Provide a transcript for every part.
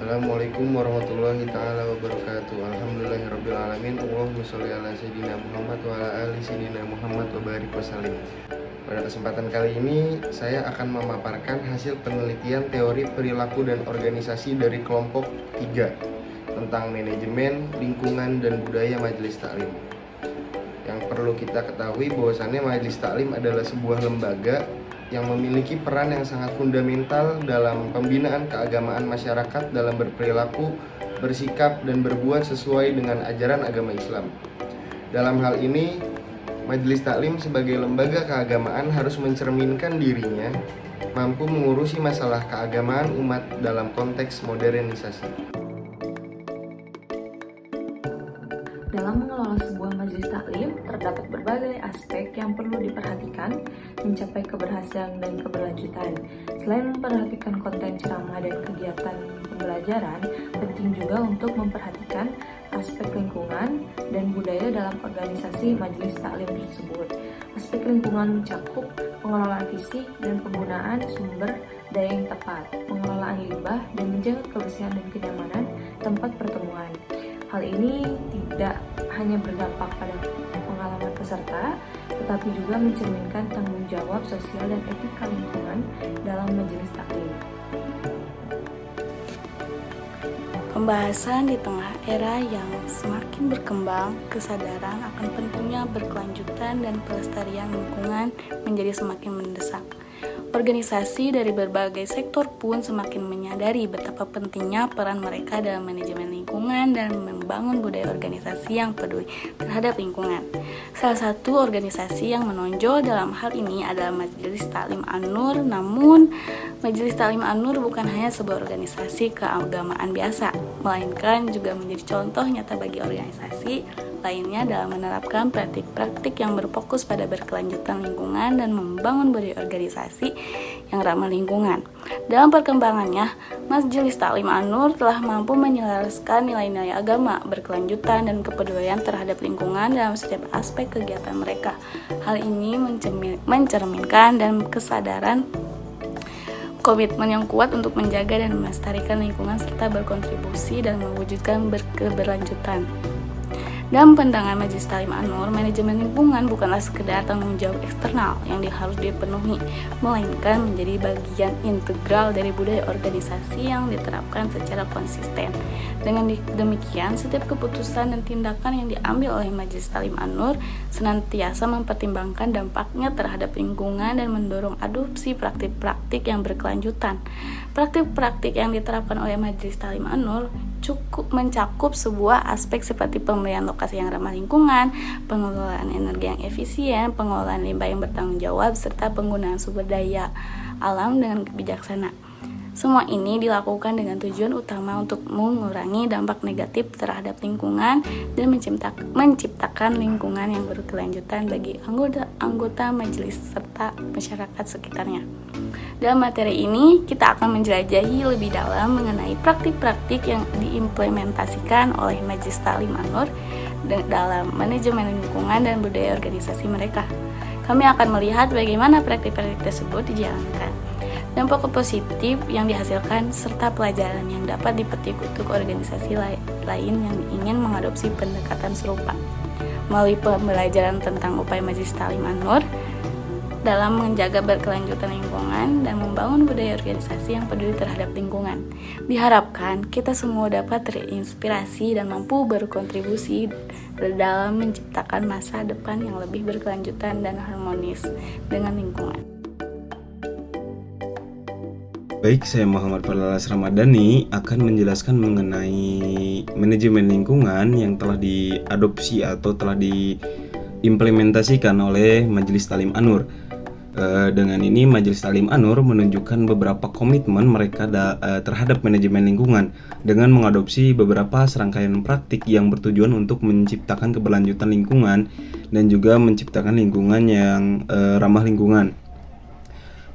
Assalamualaikum warahmatullahi ta'ala wabarakatuh. Alhamdulillahirrabbilalamin. Allahumma sholli ala sayyidina Muhammad wa ala ali sayyidina Muhammad wa barik wasallim. Pada kesempatan kali ini saya akan memaparkan hasil penelitian teori perilaku dan organisasi dari kelompok 3 tentang manajemen, lingkungan, dan budaya majelis taklim. Yang perlu kita ketahui bahwasannya majelis taklim adalah sebuah lembaga yang memiliki peran yang sangat fundamental dalam pembinaan keagamaan masyarakat dalam berperilaku, bersikap, dan berbuat sesuai dengan ajaran agama Islam. Dalam hal ini, Majelis Taklim sebagai lembaga keagamaan harus mencerminkan dirinya mampu mengurusi masalah keagamaan umat dalam konteks modernisasi. Dalam mengelola sebuah majelis taklim, terdapat berbagai aspek yang perlu diperhatikan mencapai keberhasilan dan keberlanjutan. Selain memperhatikan konten ceramah dan kegiatan pembelajaran, penting juga untuk memperhatikan aspek lingkungan dan budaya dalam organisasi majelis taklim tersebut. Aspek lingkungan mencakup pengelolaan fisik dan penggunaan sumber daya yang tepat, pengelolaan limbah, dan menjaga kebersihan dan kenyamanan tempat pertemuan. Hal ini tidak hanya berdampak pada pengalaman peserta, tetapi juga mencerminkan tanggung jawab sosial dan etika lingkungan dalam majelis taklim. Pembahasan di tengah era yang semakin berkembang, kesadaran akan pentingnya berkelanjutan dan pelestarian lingkungan menjadi semakin mendesak. Organisasi dari berbagai sektor pun semakin menyadari betapa pentingnya peran mereka dalam manajemen lingkungan dan membangun budaya organisasi yang peduli terhadap lingkungan. Salah satu organisasi yang menonjol dalam hal ini adalah Majelis Taklim An-Nur. Namun, Majelis Taklim An-Nur bukan hanya sebuah organisasi keagamaan biasa, melainkan juga menjadi contoh nyata bagi organisasi lainnya dalam menerapkan praktik-praktik yang berfokus pada berkelanjutan lingkungan dan membangun budaya organisasi yang ramah lingkungan. Dalam perkembangannya, Majelis Taklim An-Nur telah mampu menyelaraskan nilai-nilai agama, berkelanjutan, dan kepedulian terhadap lingkungan dalam setiap aspek kegiatan mereka. Hal ini mencerminkan dan kesadaran komitmen yang kuat untuk menjaga dan melestarikan lingkungan serta berkontribusi dan mewujudkan keberlanjutan. Dalam pandangan Majelis Taklim An-Nur, manajemen lingkungan bukanlah sekedar tanggung jawab eksternal yang harus dipenuhi, melainkan menjadi bagian integral dari budaya organisasi yang diterapkan secara konsisten. Dengan demikian, setiap keputusan dan tindakan yang diambil oleh Majelis Taklim An-Nur senantiasa mempertimbangkan dampaknya terhadap lingkungan dan mendorong adopsi praktik-praktik yang berkelanjutan. Praktik-praktik yang diterapkan oleh Majelis Taklim An-Nur cukup mencakup sebuah aspek seperti pemilihan lokasi yang ramah lingkungan, pengelolaan energi yang efisien, pengelolaan limbah yang bertanggung jawab, serta penggunaan sumber daya alam dengan bijaksana. Semua ini dilakukan dengan tujuan utama untuk mengurangi dampak negatif terhadap lingkungan dan menciptakan lingkungan yang berkelanjutan bagi anggota majelis serta masyarakat sekitarnya. Dalam materi ini, kita akan menjelajahi lebih dalam mengenai praktik-praktik yang diimplementasikan oleh Majelis Taklim An-Nur dalam manajemen lingkungan dan budaya organisasi mereka. Kami akan melihat bagaimana praktik-praktik tersebut dijalankan, dampak positif yang dihasilkan, serta pelajaran yang dapat dipetik untuk organisasi lain yang ingin mengadopsi pendekatan serupa. Melalui pembelajaran tentang upaya Majelis Taklim An-Nur dalam menjaga berkelanjutan lingkungan dan membangun budaya organisasi yang peduli terhadap lingkungan, diharapkan kita semua dapat terinspirasi dan mampu berkontribusi dalam menciptakan masa depan yang lebih berkelanjutan dan harmonis dengan lingkungan. Baik, saya Muhammad Falalas Ramadhani akan menjelaskan mengenai manajemen lingkungan yang telah diadopsi atau telah diimplementasikan oleh Majelis Taklim An-Nur. Dengan ini Majelis Taklim An-Nur menunjukkan beberapa komitmen mereka terhadap manajemen lingkungan dengan mengadopsi beberapa serangkaian praktik yang bertujuan untuk menciptakan keberlanjutan lingkungan dan juga menciptakan lingkungan yang ramah lingkungan.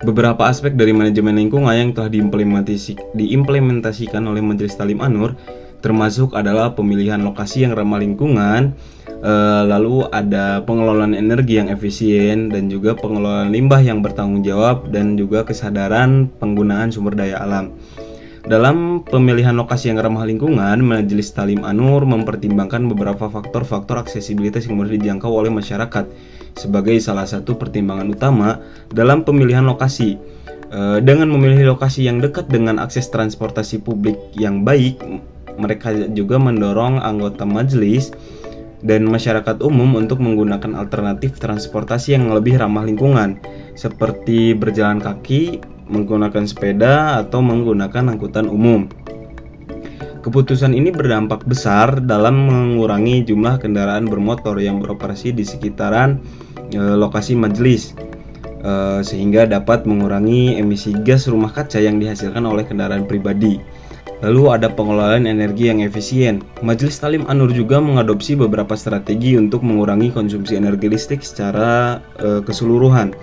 Beberapa aspek dari manajemen lingkungan yang telah diimplementasikan oleh Majelis Taklim An-Nur termasuk adalah pemilihan lokasi yang ramah lingkungan, lalu ada pengelolaan energi yang efisien dan juga pengelolaan limbah yang bertanggung jawab dan juga kesadaran penggunaan sumber daya alam. Dalam pemilihan lokasi yang ramah lingkungan, Majelis Taklim An-Nur mempertimbangkan beberapa faktor-faktor aksesibilitas yang mudah dijangkau oleh masyarakat sebagai salah satu pertimbangan utama dalam pemilihan lokasi. Dengan memilih lokasi yang dekat dengan akses transportasi publik yang baik, mereka juga mendorong anggota majelis dan masyarakat umum untuk menggunakan alternatif transportasi yang lebih ramah lingkungan, seperti berjalan kaki, menggunakan sepeda, atau menggunakan angkutan umum. Keputusan ini berdampak besar dalam mengurangi jumlah kendaraan bermotor yang beroperasi di sekitaran lokasi majelis, sehingga dapat mengurangi emisi gas rumah kaca yang dihasilkan oleh kendaraan pribadi. Lalu ada pengelolaan energi yang efisien. Majelis Taklim An-Nur juga mengadopsi beberapa strategi untuk mengurangi konsumsi energi listrik secara keseluruhan.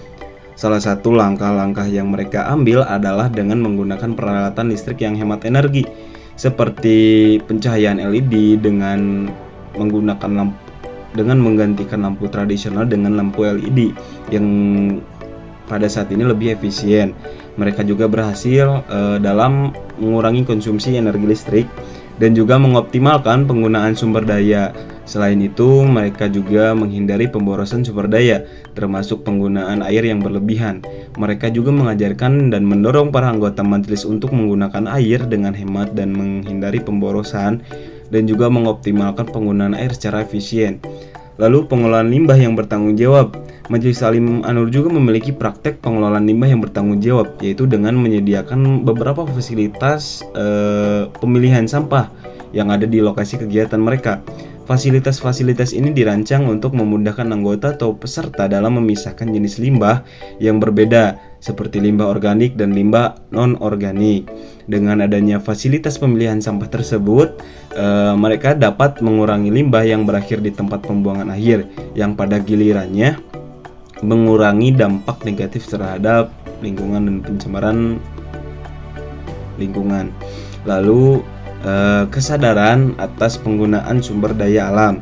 Salah satu langkah-langkah yang mereka ambil adalah dengan menggunakan peralatan listrik yang hemat energi, seperti pencahayaan LED dengan menggantikan lampu tradisional dengan lampu LED yang pada saat ini lebih efisien. Mereka juga berhasil dalam mengurangi konsumsi energi listrik dan juga mengoptimalkan penggunaan sumber daya. Selain itu, mereka juga menghindari pemborosan sumber daya, termasuk penggunaan air yang berlebihan. Mereka juga mengajarkan dan mendorong para anggota majelis untuk menggunakan air dengan hemat dan menghindari pemborosan, dan juga mengoptimalkan penggunaan air secara efisien. Lalu pengelolaan limbah yang bertanggung jawab. Majelis Taklim An-Nur juga memiliki praktek pengelolaan limbah yang bertanggung jawab, yaitu dengan menyediakan beberapa fasilitas pemilihan sampah yang ada di lokasi kegiatan mereka. Fasilitas-fasilitas ini dirancang untuk memudahkan anggota atau peserta dalam memisahkan jenis limbah yang berbeda, seperti limbah organik dan limbah non-organik. Dengan adanya fasilitas pemilihan sampah tersebut, mereka dapat mengurangi limbah yang berakhir di tempat pembuangan akhir, yang pada gilirannya mengurangi dampak negatif terhadap lingkungan dan pencemaran lingkungan. Lalu kesadaran atas penggunaan sumber daya alam.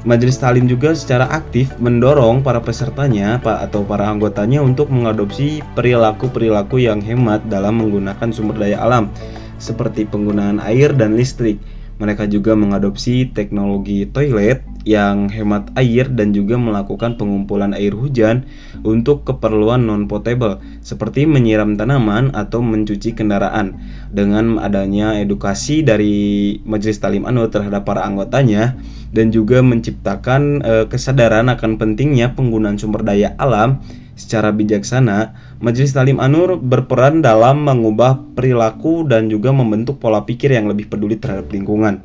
Majelis Taklim juga secara aktif mendorong para pesertanya atau para anggotanya untuk mengadopsi perilaku-perilaku yang hemat dalam menggunakan sumber daya alam, seperti penggunaan air dan listrik. Mereka juga mengadopsi teknologi toilet yang hemat air dan juga melakukan pengumpulan air hujan untuk keperluan non-potable, seperti menyiram tanaman atau mencuci kendaraan. Dengan adanya edukasi dari Majelis Taklim An-Nur terhadap para anggotanya dan juga menciptakan kesadaran akan pentingnya penggunaan sumber daya alam secara bijaksana, Majelis Taklim An-Nur berperan dalam mengubah perilaku dan juga membentuk pola pikir yang lebih peduli terhadap lingkungan.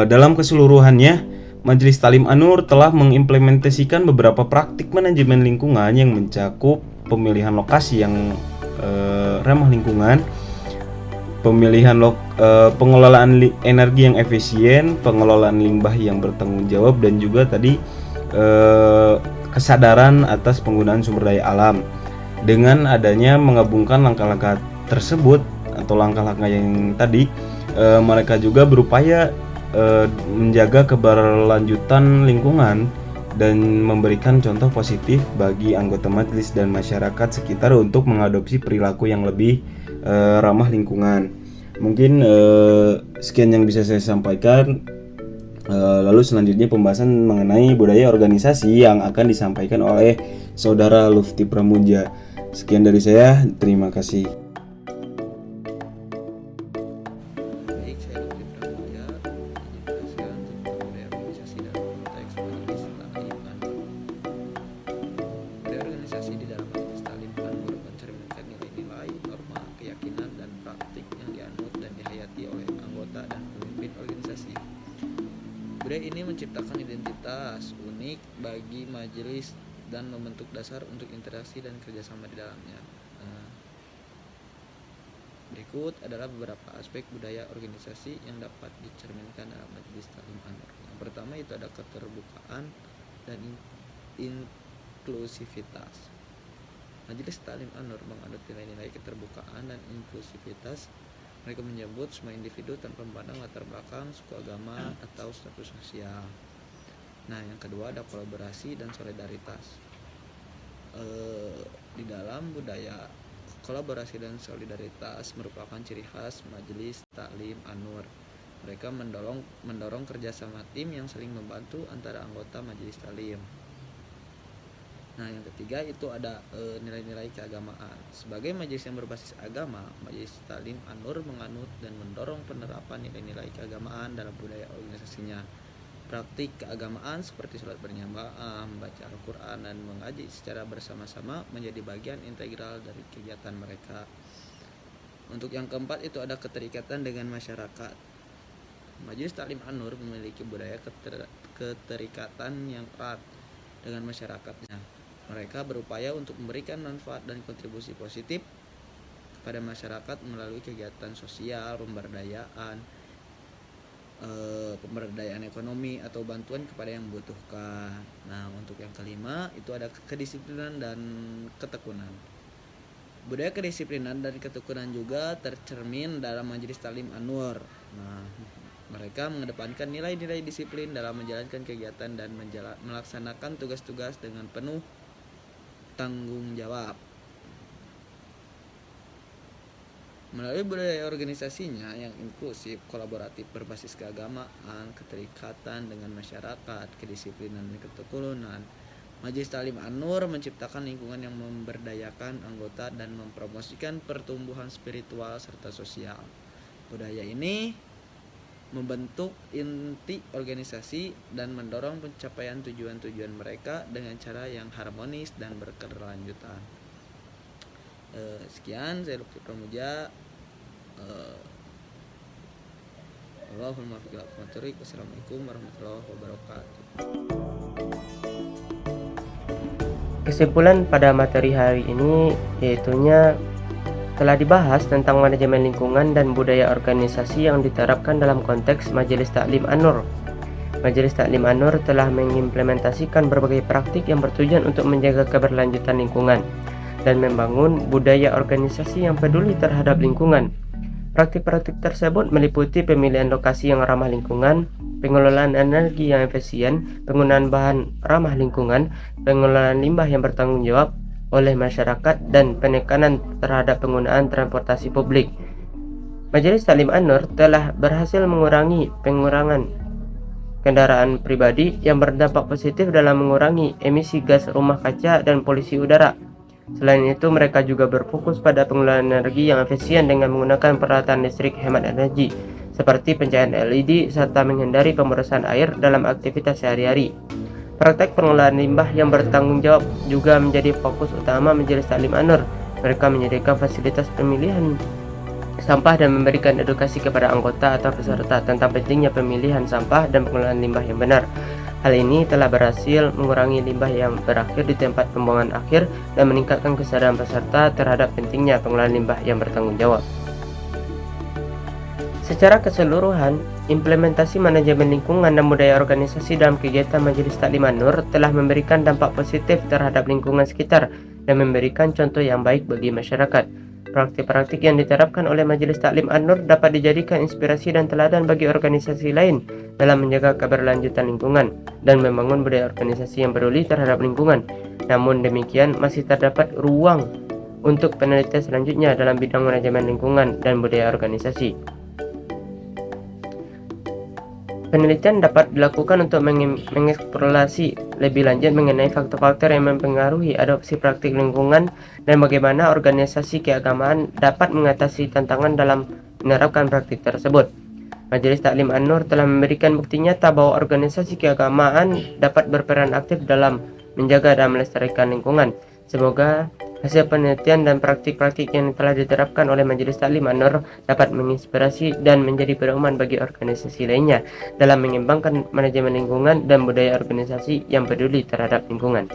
Dalam keseluruhannya, Majelis Taklim An-Nur telah mengimplementasikan beberapa praktik manajemen lingkungan yang mencakup pemilihan lokasi yang ramah lingkungan, pengelolaan energi yang efisien, pengelolaan limbah yang bertanggung jawab, dan juga tadi kesadaran atas penggunaan sumber daya alam. Dengan adanya menggabungkan langkah-langkah tersebut atau langkah-langkah yang tadi, mereka juga berupaya menjaga keberlanjutan lingkungan dan memberikan contoh positif bagi anggota majelis dan masyarakat sekitar untuk mengadopsi perilaku yang lebih ramah lingkungan. Mungkin sekian yang bisa saya sampaikan. Lalu selanjutnya pembahasan mengenai budaya organisasi yang akan disampaikan oleh Saudara Lufti Pramuja. Sekian dari saya, terima kasih. Baik, saya Lufti Pramuja, menjelaskan tentang budaya organisasi dalam konteks Majelis Taklim An-Nur. Budaya organisasi di dalam Majelis Taklim An-Nur mencerminkan nilai-nilai, norma, keyakinan, dan praktik yang dianut dan dihayati oleh anggota dan pemimpin organisasi. Budaya ini menciptakan identitas unik bagi majelis dan membentuk dasar untuk interaksi dan kerjasama di dalamnya. Berikut adalah beberapa aspek budaya organisasi yang dapat dicerminkan dalam Majelis Taklim An-Nur. Yang pertama itu ada keterbukaan dan inklusivitas. Majelis Taklim An-Nur menganut nilai-nilai keterbukaan dan inklusivitas. Mereka menyebut semua individu tanpa memandang latar belakang, suku, agama, atau status sosial. Nah, yang kedua ada kolaborasi dan solidaritas. Di dalam budaya, kolaborasi dan solidaritas merupakan ciri khas Majelis Taklim An-Nur. Mereka mendorong kerjasama tim yang saling membantu antara anggota Majelis Taklim. Nah, yang ketiga itu ada nilai-nilai keagamaan. Sebagai majelis yang berbasis agama, Majelis Taklim An-Nur menganut dan mendorong penerapan nilai-nilai keagamaan dalam budaya organisasinya. Praktik keagamaan seperti sholat berjamaah, membaca Al-Quran, dan mengaji secara bersama-sama menjadi bagian integral dari kegiatan mereka. Untuk yang keempat itu ada keterikatan dengan masyarakat. Majelis Taklim An-Nur memiliki budaya keterikatan yang erat dengan masyarakatnya. Mereka berupaya untuk memberikan manfaat dan kontribusi positif kepada masyarakat melalui kegiatan sosial, pemberdayaan ekonomi atau bantuan kepada yang membutuhkan. Nah, untuk yang kelima itu ada kedisiplinan dan ketekunan. Budaya kedisiplinan dan ketekunan juga tercermin dalam Majelis Taklim An-Nur. Nah, mereka mengedepankan nilai-nilai disiplin dalam menjalankan kegiatan dan melaksanakan tugas-tugas dengan penuh tanggung jawab. Melalui budaya organisasinya yang inklusif, kolaboratif, berbasis keagamaan, keterikatan dengan masyarakat, kedisiplinan dan ketekunan, Majelis Taklim An-Nur menciptakan lingkungan yang memberdayakan anggota dan mempromosikan pertumbuhan spiritual serta sosial. Budaya ini membentuk inti organisasi dan mendorong pencapaian tujuan-tujuan mereka dengan cara yang harmonis dan berkelanjutan. Sekian, saya Lutfi Pramuja. Allahumma fiqh. Wassalamualaikum warahmatullahi wabarakatuh. Kesimpulan pada materi hari ini yaitunya telah dibahas tentang manajemen lingkungan dan budaya organisasi yang diterapkan dalam konteks Majelis Taklim An-Nur. Majelis Taklim An-Nur telah mengimplementasikan berbagai praktik yang bertujuan untuk menjaga keberlanjutan lingkungan dan membangun budaya organisasi yang peduli terhadap lingkungan. Praktik-praktik tersebut meliputi pemilihan lokasi yang ramah lingkungan, pengelolaan energi yang efisien, penggunaan bahan ramah lingkungan, pengelolaan limbah yang bertanggung jawab oleh masyarakat, dan penekanan terhadap penggunaan transportasi publik. Majelis Taklim An-Nur telah berhasil mengurangi pengurangan kendaraan pribadi yang berdampak positif dalam mengurangi emisi gas rumah kaca dan polusi udara. Selain itu, mereka juga berfokus pada pengelolaan energi yang efisien dengan menggunakan peralatan listrik hemat energi seperti pencahayaan LED serta menghindari pemrosesan air dalam aktivitas sehari-hari. Praktek pengelolaan limbah yang bertanggung jawab juga menjadi fokus utama Majelis Taklim An-Nur. Mereka menyediakan fasilitas pemilihan sampah dan memberikan edukasi kepada anggota atau peserta tentang pentingnya pemilihan sampah dan pengelolaan limbah yang benar. Hal ini telah berhasil mengurangi limbah yang berakhir di tempat pembuangan akhir dan meningkatkan kesadaran peserta terhadap pentingnya pengelolaan limbah yang bertanggung jawab. Secara keseluruhan, implementasi manajemen lingkungan dan budaya organisasi dalam kegiatan Majelis Taklim An-Nur telah memberikan dampak positif terhadap lingkungan sekitar dan memberikan contoh yang baik bagi masyarakat. Praktik-praktik yang diterapkan oleh Majelis Taklim An-Nur dapat dijadikan inspirasi dan teladan bagi organisasi lain dalam menjaga keberlanjutan lingkungan dan membangun budaya organisasi yang peduli terhadap lingkungan. Namun demikian, masih terdapat ruang untuk penelitian selanjutnya dalam bidang manajemen lingkungan dan budaya organisasi. Penelitian dapat dilakukan untuk mengeksplorasi lebih lanjut mengenai faktor-faktor yang mempengaruhi adopsi praktik lingkungan dan bagaimana organisasi keagamaan dapat mengatasi tantangan dalam menerapkan praktik tersebut. Majelis Taklim An-Nur telah memberikan bukti nyata bahwa organisasi keagamaan dapat berperan aktif dalam menjaga dan melestarikan lingkungan. Semoga hasil penelitian dan praktik-praktik yang telah diterapkan oleh Majelis Taklim An-Nur dapat menginspirasi dan menjadi pedoman bagi organisasi lainnya dalam mengembangkan manajemen lingkungan dan budaya organisasi yang peduli terhadap lingkungan.